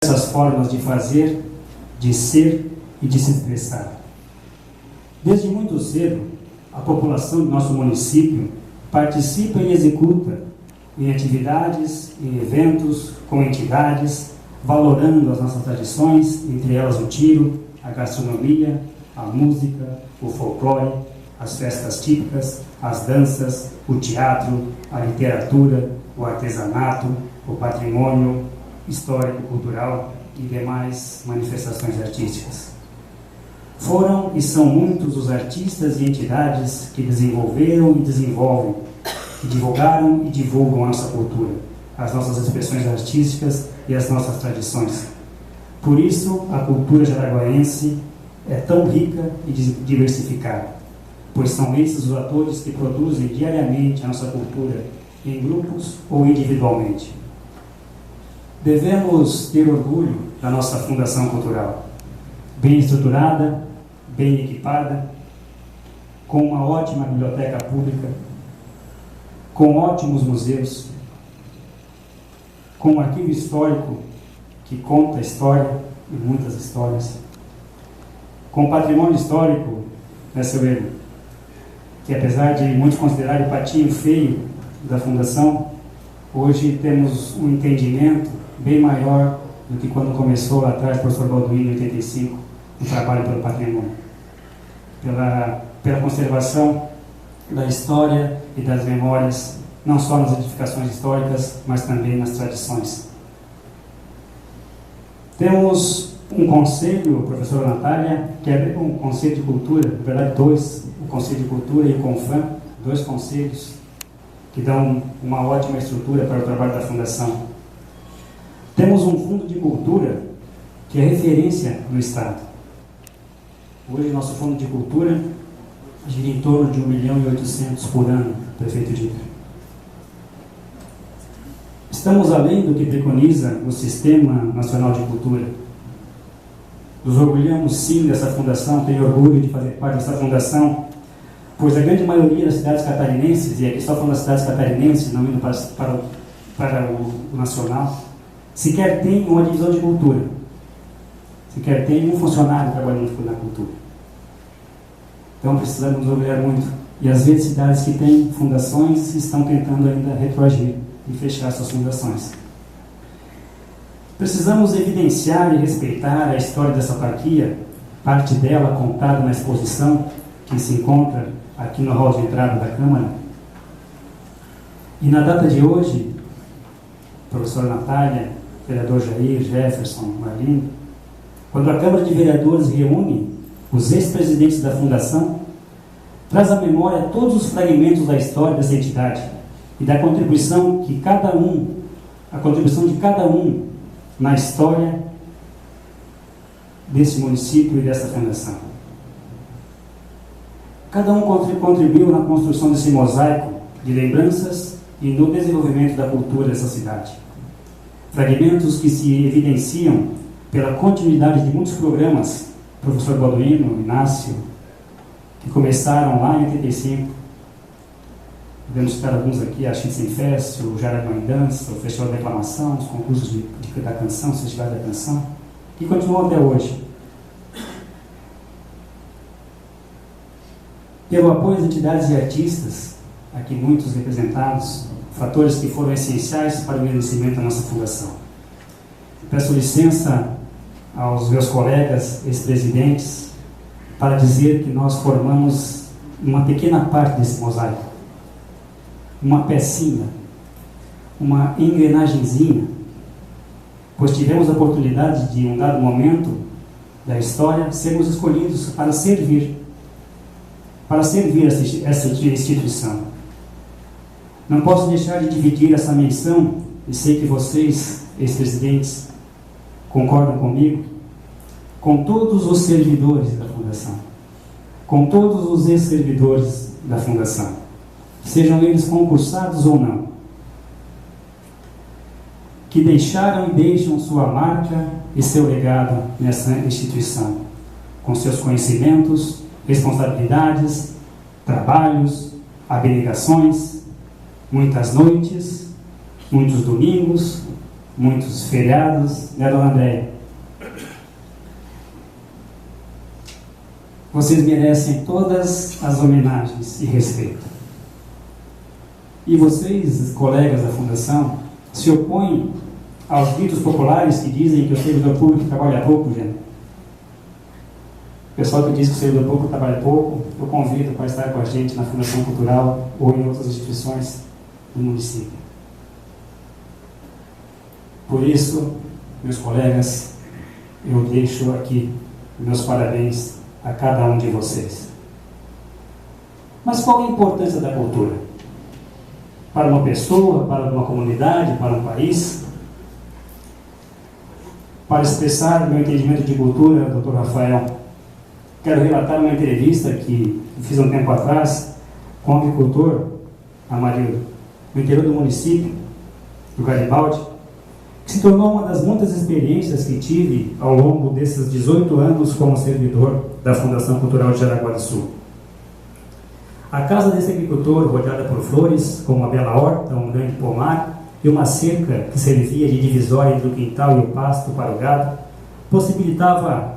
Essas formas de fazer, de ser e de se expressar. Desde muito cedo, a população do nosso município participa e executa em atividades, em eventos, com entidades, valorando as nossas tradições, entre elas o tiro, a gastronomia, a música, o folclore, as festas típicas, as danças, o teatro, a literatura, o artesanato, o patrimônio histórico, cultural e demais manifestações artísticas. Foram e são muitos os artistas e entidades que desenvolveram e desenvolvem, que divulgaram e divulgam a nossa cultura, as nossas expressões artísticas e as nossas tradições. Por isso, a cultura jaraguaense é tão rica e diversificada, pois são esses os atores que produzem diariamente a nossa cultura, em grupos ou individualmente. Devemos ter orgulho da nossa Fundação Cultural, bem estruturada, bem equipada, com uma ótima biblioteca pública, com ótimos museus, com um arquivo histórico que conta a história e muitas histórias, com patrimônio histórico, né, seu Hélio, que apesar de muitos considerarem o patinho feio da Fundação, hoje temos um entendimento bem maior do que quando começou lá atrás, o professor Balduino, em 85, o trabalho pelo patrimônio, pela conservação da história e das memórias, não só nas edificações históricas, mas também nas tradições. Temos um conselho, professora Natália, que é um conselho de cultura, na verdade dois, o Conselho de Cultura e o CONFAM, dois conselhos que dão uma ótima estrutura para o trabalho da Fundação. Temos um fundo de cultura que é referência no Estado. Hoje, nosso fundo de cultura gira em torno de 1.800.000 por ano, prefeito dito. Estamos além do que preconiza o Sistema Nacional de Cultura. Nos orgulhamos, sim, dessa fundação, tenho orgulho de fazer parte dessa fundação, pois a grande maioria das cidades catarinenses, e aqui só falando das cidades catarinenses, não indo para o nacional, sequer tem uma divisão de cultura, sequer tem um funcionário trabalhando na cultura. Então precisamos nos orgulhar muito. E às vezes cidades que têm fundações estão tentando ainda retroagir e fechar suas fundações. Precisamos evidenciar e respeitar a história dessa autarquia, parte dela contada na exposição que se encontra aqui no hall de entrada da Câmara. E na data de hoje, professora Natália, vereador Jair, Jefferson, Marlene, quando a Câmara de Vereadores reúne os ex-presidentes da Fundação, traz à memória todos os fragmentos da história dessa entidade e da contribuição que a contribuição de cada um na história desse município e dessa fundação. Cada um contribuiu na construção desse mosaico de lembranças e no desenvolvimento da cultura dessa cidade. Fragmentos que se evidenciam pela continuidade de muitos programas, professor Balduino, Inácio, que começaram lá em 85. Podemos citar alguns aqui, a Schützenfest, o Jaraguá em Dança, o Festival da Declamação, os concursos da canção, os festivais da canção, que continuam até hoje. Pelo apoio às entidades e artistas, aqui muitos representados, fatores que foram essenciais para o enriquecimento da nossa fundação. Peço licença aos meus colegas ex-presidentes para dizer que nós formamos uma pequena parte desse mosaico, uma pecinha, uma engrenagemzinha, pois tivemos a oportunidade de, em um dado momento da história, sermos escolhidos para servir essa instituição. Não posso deixar de dividir essa menção, e sei que vocês, ex-presidentes, concordam comigo, com todos os servidores da Fundação, com todos os ex-servidores da Fundação, sejam eles concursados ou não, que deixaram e deixam sua marca e seu legado nessa instituição, com seus conhecimentos, responsabilidades, trabalhos, abnegações, muitas noites, muitos domingos, muitos feriados, né, dona Andréia? Vocês merecem todas as homenagens e respeito. E vocês, colegas da Fundação, se opõem aos ditos populares que dizem que o servidor público trabalha pouco, gente. O pessoal que diz que o servidor público trabalha pouco, eu convido para estar com a gente na Fundação Cultural ou em outras instituições do município. Por isso, meus colegas, eu deixo aqui meus parabéns a cada um de vocês. Mas qual a importância da cultura? Para uma pessoa, para uma comunidade, para um país? Para expressar meu entendimento de cultura, Dr. Rafael, quero relatar uma entrevista que fiz um tempo atrás com um agricultor, Amarildo, no interior do município, do Garibaldi, que se tornou uma das muitas experiências que tive ao longo desses 18 anos como servidor da Fundação Cultural de Jaraguá do Sul. A casa desse agricultor, rodeada por flores, com uma bela horta, um grande pomar e uma cerca que servia de divisória entre o quintal e o pasto para o gado, possibilitava,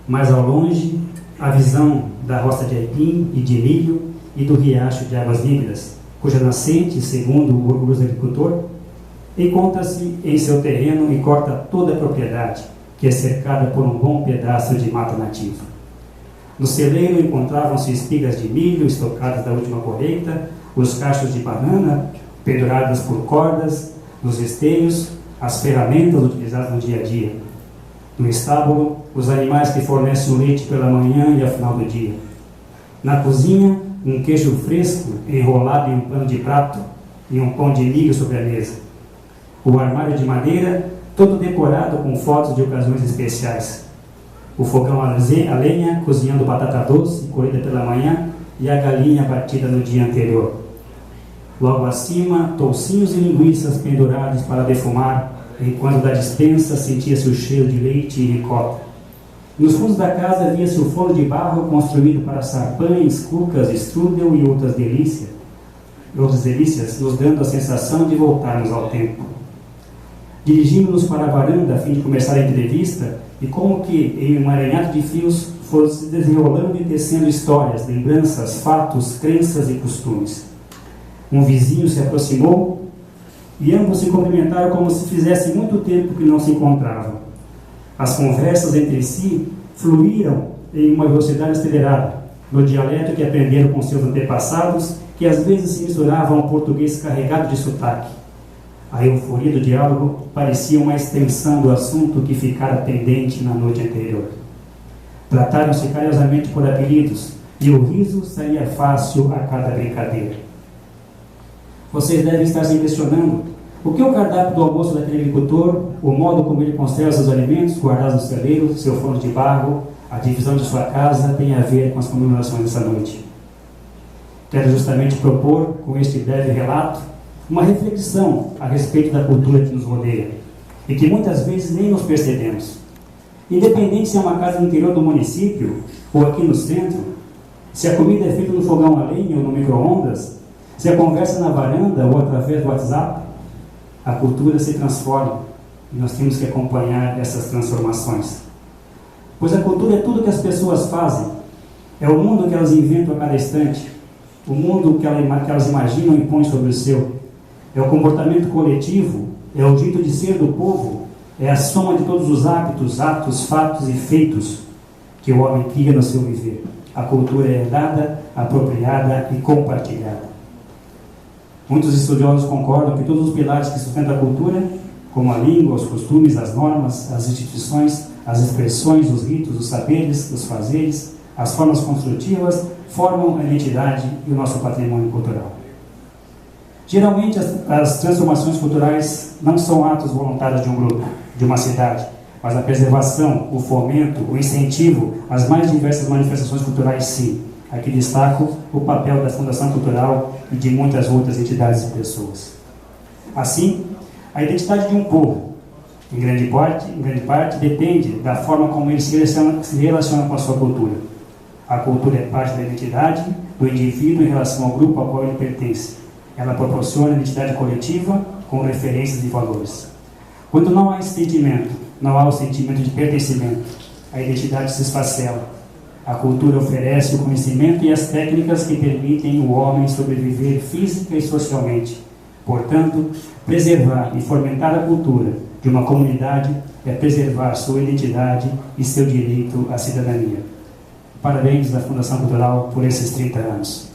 mais ao longe, a visão da roça de aipim e de milho e do riacho de águas límpidas, cuja nascente, segundo o orgulhoso agricultor, encontra-se em seu terreno e corta toda a propriedade, que é cercada por um bom pedaço de mata nativa. No celeiro encontravam-se espigas de milho estocadas da última colheita, os cachos de banana penduradas por cordas, nos esteios, as ferramentas utilizadas no dia a dia. No estábulo, os animais que fornecem o leite pela manhã e ao final do dia. Na cozinha, um queijo fresco enrolado em um pano de prato e um pão de milho sobre a mesa. O armário de madeira, todo decorado com fotos de ocasiões especiais. O fogão a lenha, cozinhando batata doce, colhida pela manhã, e a galinha batida no dia anterior. Logo acima, toucinhos e linguiças pendurados para defumar, enquanto da despensa sentia-se o cheiro de leite e ricota. Nos fundos da casa via-se o forno de barro construído para assar pães, cucas, strudel e outras delícias, nos dando a sensação de voltarmos ao tempo. Dirigimos-nos para a varanda a fim de começar a entrevista e, como que em um emaranhado de fios, foram se desenrolando e tecendo histórias, lembranças, fatos, crenças e costumes. Um vizinho se aproximou e ambos se cumprimentaram como se fizesse muito tempo que não se encontravam. As conversas entre si fluíram em uma velocidade acelerada, no dialeto que aprenderam com seus antepassados, que às vezes se misturavam ao português carregado de sotaque. A euforia do diálogo parecia uma extensão do assunto que ficara pendente na noite anterior. Trataram-se carinhosamente por apelidos, e o riso saía fácil a cada brincadeira. Vocês devem estar se questionando o que é o cardápio do almoço daquele agricultor, o modo como ele conserva seus alimentos guardados no celeiro, seu forno de barro, a divisão de sua casa tem a ver com as comemorações dessa noite. Quero justamente propor, com este breve relato, uma reflexão a respeito da cultura que nos rodeia e que muitas vezes nem nos percebemos. Independente se é uma casa no interior do município ou aqui no centro, se a comida é feita no fogão a lenha ou no micro-ondas, se a conversa na varanda ou através do WhatsApp, a cultura se transforma e nós temos que acompanhar essas transformações. Pois a cultura é tudo que as pessoas fazem, é o mundo que elas inventam a cada instante, o mundo que elas imaginam e põem sobre o seu. É o comportamento coletivo, é o jeito de ser do povo, é a soma de todos os hábitos, atos, fatos e feitos que o homem cria no seu viver. A cultura é herdada, apropriada e compartilhada. Muitos estudiosos concordam que todos os pilares que sustentam a cultura, como a língua, os costumes, as normas, as instituições, as expressões, os ritos, os saberes, os fazeres, as formas construtivas, formam a identidade e o nosso patrimônio cultural. Geralmente, as transformações culturais não são atos voluntários de um grupo, de uma cidade, mas a preservação, o fomento, o incentivo, as mais diversas manifestações culturais, sim. Aqui destaco o papel da Fundação Cultural e de muitas outras entidades e pessoas. Assim, a identidade de um povo, em grande parte, depende da forma como ele se relaciona com a sua cultura. A cultura é parte da identidade do indivíduo em relação ao grupo ao qual ele pertence. Ela proporciona a identidade coletiva com referências e valores. Quando não há esse sentimento, não há o sentimento de pertencimento, a identidade se esfacela. A cultura oferece o conhecimento e as técnicas que permitem o homem sobreviver física e socialmente. Portanto, preservar e fomentar a cultura de uma comunidade é preservar sua identidade e seu direito à cidadania. Parabéns à Fundação Cultural por esses 30 anos.